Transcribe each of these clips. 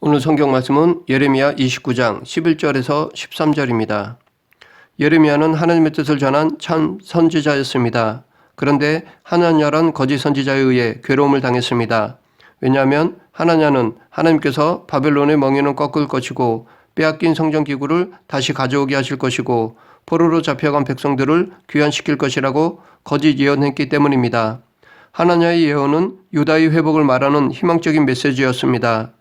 오늘 성경 말씀은 예레미야 29장 11절에서 13절입니다. 예레미야는 하나님의 뜻을 전한 참 선지자였습니다. 그런데 하나냐란 거짓 선지자에 의해 괴로움을 당했습니다. 왜냐하면 하나냐는 하나님께서 바벨론의 멍에는 꺾을 것이고 빼앗긴 성전 기구를 다시 가져오게 하실 것이고 포로로 잡혀간 백성들을 귀환시킬 것이라고 거짓 예언했기 때문입니다. 하나냐의 예언은 유다의 회복을 말하는 희망적인 메시지였습니다.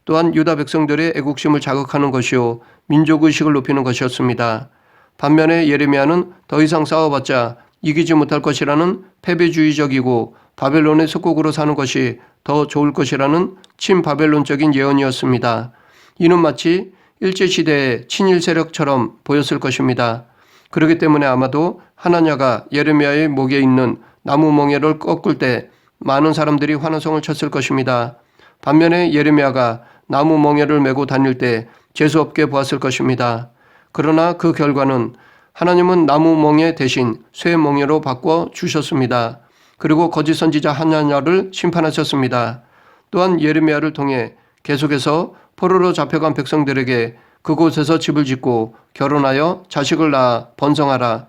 또한 유다 백성들의 애국심을 자극하는 것이요 민족의식을 높이는 것이었습니다. 반면에 예레미야는 더 이상 싸워봤자 이기지 못할 것이라는 패배주의적이고 바벨론의 속국으로 사는 것이 더 좋을 것이라는 친바벨론적인 예언이었습니다. 이는 마치 일제시대의 친일 세력처럼 보였을 것입니다. 그렇기 때문에 아마도 하나냐가 예레미야의 목에 있는 나무 멍에를 꺾을 때 많은 사람들이 환호성을 쳤을 것입니다. 반면에 예레미야가 나무 멍에를 메고 다닐 때 재수없게 보았을 것입니다. 그러나 그 결과는 하나님은 나무 멍에 대신 쇠 멍에로 바꿔 주셨습니다. 그리고 거짓 선지자 하나냐를 심판하셨습니다. 또한 예레미야를 통해 계속해서 포로로 잡혀간 백성들에게 그곳에서 집을 짓고 결혼하여 자식을 낳아 번성하라.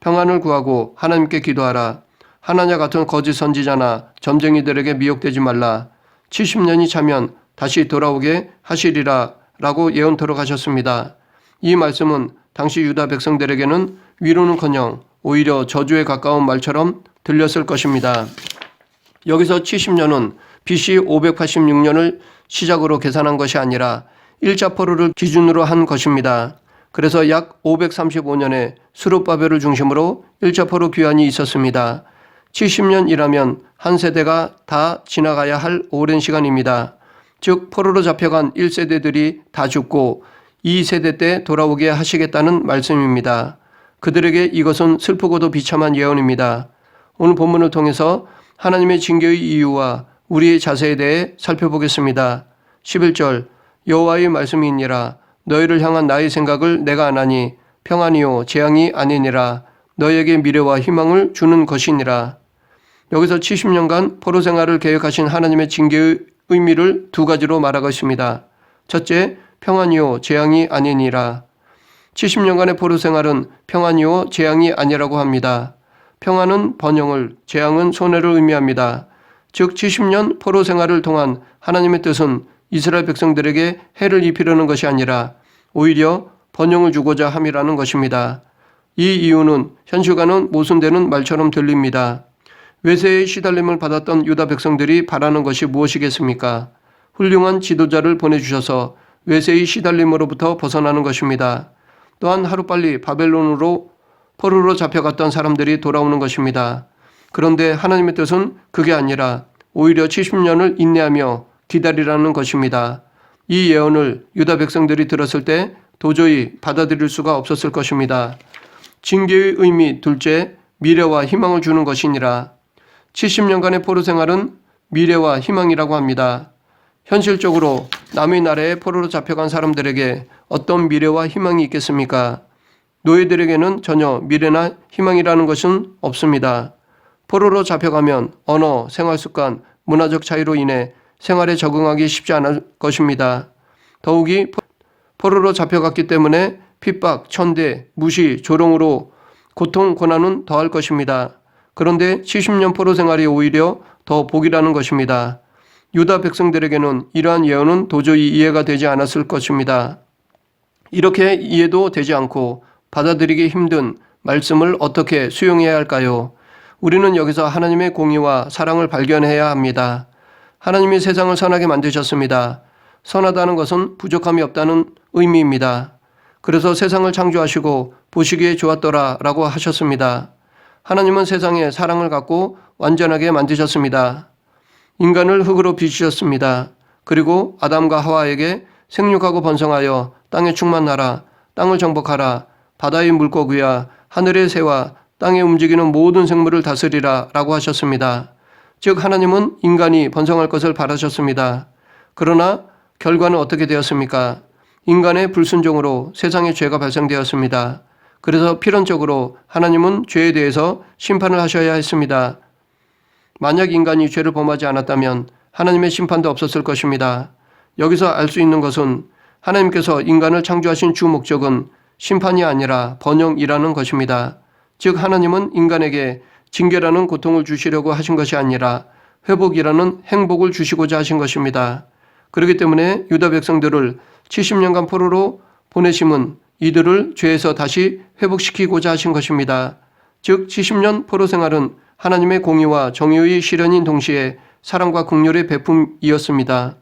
평안을 구하고 하나님께 기도하라. 하나냐 같은 거짓 선지자나 점쟁이들에게 미혹되지 말라. 70년이 차면 다시 돌아오게 하시리라 라고 예언토록 하셨습니다. 이 말씀은 당시 유다 백성들에게는 위로는커녕 오히려 저주에 가까운 말처럼 들렸을 것입니다. 여기서 70년은 BC 586년을 시작으로 계산한 것이 아니라 1차 포로를 기준으로 한 것입니다. 그래서 약 535년에 스룹바벨을 중심으로 1차 포로 귀환이 있었습니다. 70년이라면 한 세대가 다 지나가야 할 오랜 시간입니다. 즉 포로로 잡혀간 1세대들이 다 죽고 2세대 때 돌아오게 하시겠다는 말씀입니다. 그들에게 이것은 슬프고도 비참한 예언입니다. 오늘 본문을 통해서 하나님의 징계의 이유와 우리의 자세에 대해 살펴보겠습니다. 11절 여호와의 말씀이니라 너희를 향한 나의 생각을 내가 아나니 평안이요 재앙이 아니니라 너희에게 미래와 희망을 주는 것이니라. 여기서 70년간 포로 생활을 계획하신 하나님의 징계의 의미를 두 가지로 말하고 있습니다. 첫째, 평안이요 재앙이 아니니라. 70년간의 포로 생활은 평안이요 재앙이 아니라고 합니다. 평안은 번영을, 재앙은 손해를 의미합니다. 즉 70년 포로 생활을 통한 하나님의 뜻은 이스라엘 백성들에게 해를 입히려는 것이 아니라 오히려 번영을 주고자 함이라는 것입니다. 이 이유는 현실과는 모순되는 말처럼 들립니다. 외세의 시달림을 받았던 유다 백성들이 바라는 것이 무엇이겠습니까? 훌륭한 지도자를 보내주셔서 외세의 시달림으로부터 벗어나는 것입니다. 또한 하루빨리 바벨론으로 포로로 잡혀갔던 사람들이 돌아오는 것입니다. 그런데 하나님의 뜻은 그게 아니라 오히려 70년을 인내하며 기다리라는 것입니다. 이 예언을 유다 백성들이 들었을 때 도저히 받아들일 수가 없었을 것입니다. 징계의 의미 둘째, 미래와 희망을 주는 것이니라. 70년간의 포로 생활은 미래와 희망이라고 합니다. 현실적으로 남의 나라에 포로로 잡혀간 사람들에게 어떤 미래와 희망이 있겠습니까? 노예들에게는 전혀 미래나 희망이라는 것은 없습니다. 포로로 잡혀가면 언어, 생활습관, 문화적 차이로 인해 생활에 적응하기 쉽지 않을 것입니다. 더욱이 포로로 잡혀갔기 때문에 핍박, 천대, 무시, 조롱으로 고통, 고난은 더할 것입니다. 그런데 70년 포로 생활이 오히려 더 복이라는 것입니다. 유다 백성들에게는 이러한 예언은 도저히 이해가 되지 않았을 것입니다. 이렇게 이해도 되지 않고 받아들이기 힘든 말씀을 어떻게 수용해야 할까요? 우리는 여기서 하나님의 공의와 사랑을 발견해야 합니다. 하나님이 세상을 선하게 만드셨습니다. 선하다는 것은 부족함이 없다는 의미입니다. 그래서 세상을 창조하시고 보시기에 좋았더라 라고 하셨습니다. 하나님은 세상에 사랑을 갖고 완전하게 만드셨습니다. 인간을 흙으로 빚으셨습니다. 그리고 아담과 하와에게 생육하고 번성하여 땅에 충만하라, 땅을 정복하라, 바다의 물고기와 하늘의 새와 땅에 움직이는 모든 생물을 다스리라 라고 하셨습니다. 즉 하나님은 인간이 번성할 것을 바라셨습니다. 그러나 결과는 어떻게 되었습니까? 인간의 불순종으로 세상에 죄가 발생되었습니다. 그래서 필연적으로 하나님은 죄에 대해서 심판을 하셔야 했습니다. 만약 인간이 죄를 범하지 않았다면 하나님의 심판도 없었을 것입니다. 여기서 알 수 있는 것은 하나님께서 인간을 창조하신 주 목적은 심판이 아니라 번영이라는 것입니다. 즉 하나님은 인간에게 징계라는 고통을 주시려고 하신 것이 아니라 회복이라는 행복을 주시고자 하신 것입니다. 그렇기 때문에 유다 백성들을 70년간 포로로 보내심은 이들을 죄에서 다시 회복시키고자 하신 것입니다. 즉 70년 포로 생활은 하나님의 공의와 정의의 실현인 동시에 사랑과 긍휼의 베품이었습니다.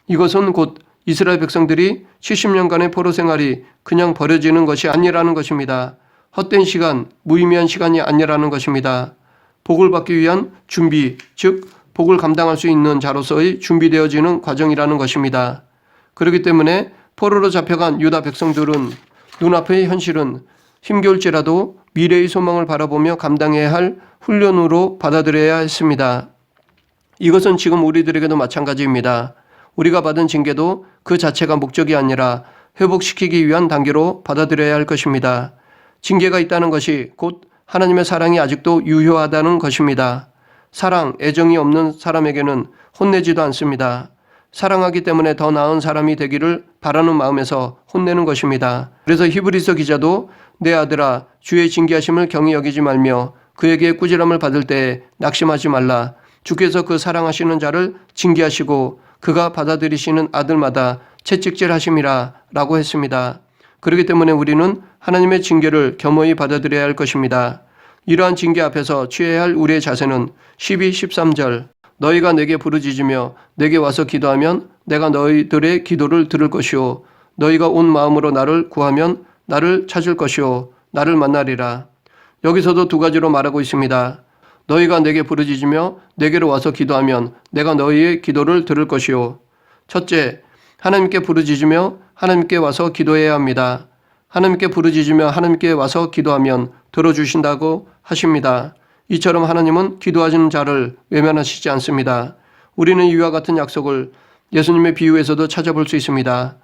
이것은 곧 이스라엘 백성들이 70년간의 포로 생활이 그냥 버려지는 것이 아니라는 것입니다. 헛된 시간, 무의미한 시간이 아니라는 것입니다. 복을 받기 위한 준비, 즉 복을 감당할 수 있는 자로서의 준비되어지는 과정이라는 것입니다. 그렇기 때문에 포로로 잡혀간 유다 백성들은 눈앞의 현실은 힘겨울지라도 미래의 소망을 바라보며 감당해야 할 훈련으로 받아들여야 했습니다. 이것은 지금 우리들에게도 마찬가지입니다. 우리가 받은 징계도 그 자체가 목적이 아니라 회복시키기 위한 단계로 받아들여야 할 것입니다. 징계가 있다는 것이 곧 하나님의 사랑이 아직도 유효하다는 것입니다. 사랑, 애정이 없는 사람에게는 혼내지도 않습니다. 사랑하기 때문에 더 나은 사람이 되기를 바라는 마음에서 혼내는 것입니다. 그래서 히브리서 기자도 내 아들아 주의 징계하심을 경히 여기지 말며 그에게 꾸지람을 받을 때에 낙심하지 말라. 주께서 그 사랑하시는 자를 징계하시고 그가 받아들이시는 아들마다 채찍질하심이라 라고 했습니다. 그렇기 때문에 우리는 하나님의 징계를 겸허히 받아들여야 할 것입니다. 이러한 징계 앞에서 취해야 할 우리의 자세는 12, 13절 너희가 내게 부르짖으며 내게 와서 기도하면 내가 너희들의 기도를 들을 것이요 너희가 온 마음으로 나를 구하면 나를 찾을 것이요 나를 만나리라. 여기서도 두 가지로 말하고 있습니다. 너희가 내게 부르짖으며 내게로 와서 기도하면 내가 너희의 기도를 들을 것이요. 첫째, 하나님께 부르짖으며 하나님께 와서 기도해야 합니다. 하나님께 부르짖으며 하나님께 와서 기도하면 들어주신다고 하십니다. 이처럼 하나님은 기도하시는 자를 외면하시지 않습니다. 우리는 이와 같은 약속을 예수님의 비유에서도 찾아볼 수 있습니다.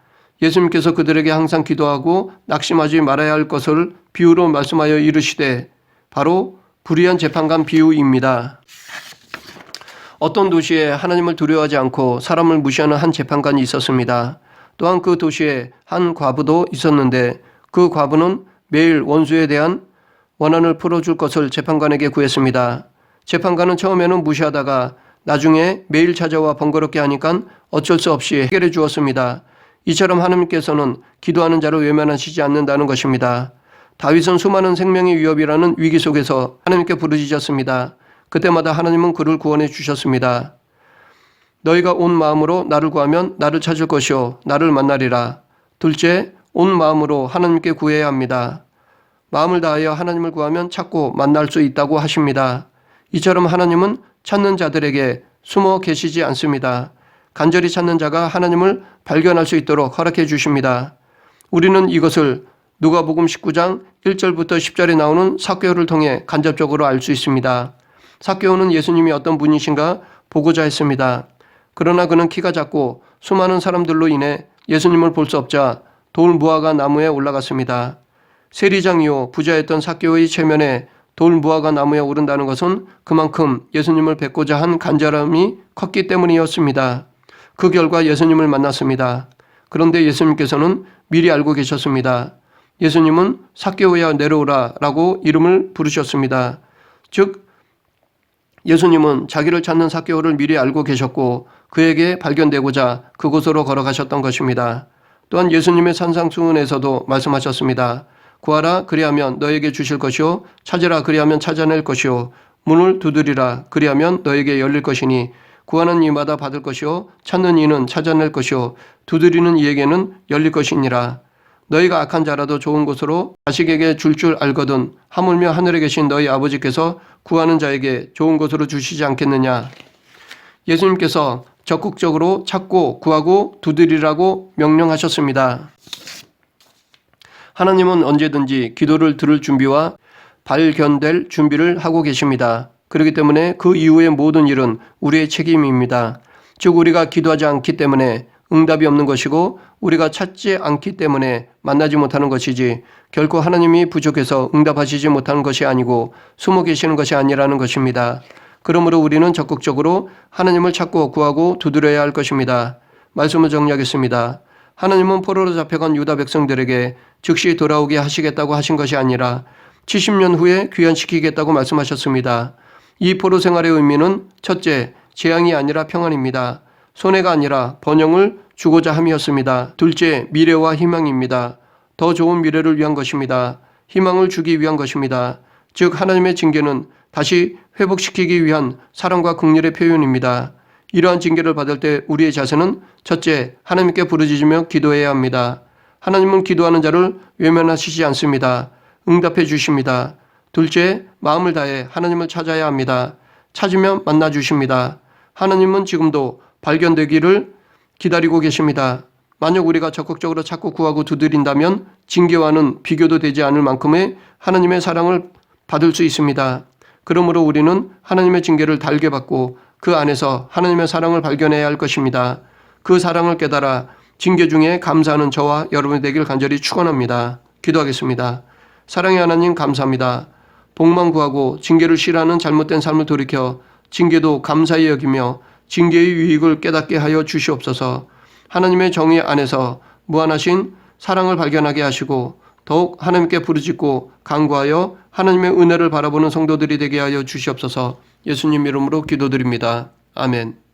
예수님께서 그들에게 항상 기도하고 낙심하지 말아야 할 것을 비유로 말씀하여 이르시되 바로 불의한 재판관 비유입니다. 어떤 도시에 하나님을 두려워하지 않고 사람을 무시하는 한 재판관이 있었습니다. 또한 그 도시에 한 과부도 있었는데 그 과부는 매일 원수에 대한 원한을 풀어줄 것을 재판관에게 구했습니다. 재판관은 처음에는 무시하다가 나중에 매일 찾아와 번거롭게 하니까 어쩔 수 없이 해결해 주었습니다. 이처럼 하나님께서는 기도하는 자를 외면하시지 않는다는 것입니다. 다윗은 수많은 생명의 위협이라는 위기 속에서 하나님께 부르짖었습니다. 그때마다 하나님은 그를 구원해 주셨습니다. 너희가 온 마음으로 나를 구하면 나를 찾을 것이요 나를 만나리라. 둘째, 온 마음으로 하나님께 구해야 합니다. 마음을 다하여 하나님을 구하면 찾고 만날 수 있다고 하십니다. 이처럼 하나님은 찾는 자들에게 숨어 계시지 않습니다. 간절히 찾는 자가 하나님을 발견할 수 있도록 허락해 주십니다. 우리는 이것을 누가복음 19장 1절부터 10절에 나오는 삭개오를 통해 간접적으로 알 수 있습니다. 삭개오는 예수님이 어떤 분이신가 보고자 했습니다. 그러나 그는 키가 작고 수많은 사람들로 인해 예수님을 볼 수 없자 돌 무화과 나무에 올라갔습니다. 세리장이요 부자였던 삭개오의 체면에 돌 무화과 나무에 오른다는 것은 그만큼 예수님을 뵙고자 한 간절함이 컸기 때문이었습니다. 그 결과 예수님을 만났습니다. 그런데 예수님께서는 미리 알고 계셨습니다. 예수님은 삭개오야 내려오라 라고 이름을 부르셨습니다. 즉 예수님은 자기를 찾는 삭개오를 미리 알고 계셨고 그에게 발견되고자 그곳으로 걸어가셨던 것입니다. 또한 예수님의 산상수훈에서도 말씀하셨습니다. 구하라 그리하면 너에게 주실 것이요 찾으라 그리하면 찾아낼 것이요 문을 두드리라 그리하면 너에게 열릴 것이니 구하는 이마다 받을 것이요 찾는 이는 찾아낼 것이요 두드리는 이에게는 열릴 것이니라. 너희가 악한 자라도 좋은 곳으로 자식에게 줄 알거든 하물며 하늘에 계신 너희 아버지께서 구하는 자에게 좋은 곳으로 주시지 않겠느냐. 예수님께서 적극적으로 찾고 구하고 두드리라고 명령하셨습니다. 하나님은 언제든지 기도를 들을 준비와 발견될 준비를 하고 계십니다. 그렇기 때문에 그 이후의 모든 일은 우리의 책임입니다. 즉 우리가 기도하지 않기 때문에 응답이 없는 것이고 우리가 찾지 않기 때문에 만나지 못하는 것이지 결코 하나님이 부족해서 응답하시지 못하는 것이 아니고 숨어 계시는 것이 아니라는 것입니다. 그러므로 우리는 적극적으로 하나님을 찾고 구하고 두드려야 할 것입니다. 말씀을 정리하겠습니다. 하나님은 포로로 잡혀간 유다 백성들에게 즉시 돌아오게 하시겠다고 하신 것이 아니라 70년 후에 귀환시키겠다고 말씀하셨습니다. 이 포로 생활의 의미는 첫째, 재앙이 아니라 평안입니다. 손해가 아니라 번영을 주고자 함이었습니다. 둘째, 미래와 희망입니다. 더 좋은 미래를 위한 것입니다. 희망을 주기 위한 것입니다. 즉 하나님의 징계는 다시 회복시키기 위한 사랑과 긍휼의 표현입니다. 이러한 징계를 받을 때 우리의 자세는 첫째, 하나님께 부르짖으며 기도해야 합니다. 하나님은 기도하는 자를 외면하시지 않습니다. 응답해 주십니다. 둘째, 마음을 다해 하나님을 찾아야 합니다. 찾으면 만나 주십니다. 하나님은 지금도 발견되기를 기다리고 계십니다. 만약 우리가 적극적으로 찾고 구하고 두드린다면 징계와는 비교도 되지 않을 만큼의 하나님의 사랑을 받을 수 있습니다. 그러므로 우리는 하나님의 징계를 달게 받고 그 안에서 하나님의 사랑을 발견해야 할 것입니다. 그 사랑을 깨달아 징계 중에 감사하는 저와 여러분이 되길 간절히 축원합니다. 기도하겠습니다. 사랑의 하나님 감사합니다. 복만 구하고 징계를 싫어하는 잘못된 삶을 돌이켜 징계도 감사히 여기며 징계의 유익을 깨닫게 하여 주시옵소서. 하나님의 정의 안에서 무한하신 사랑을 발견하게 하시고 더욱 하나님께 부르짖고 간구하여 하나님의 은혜를 바라보는 성도들이 되게 하여 주시옵소서. 예수님 이름으로 기도드립니다. 아멘.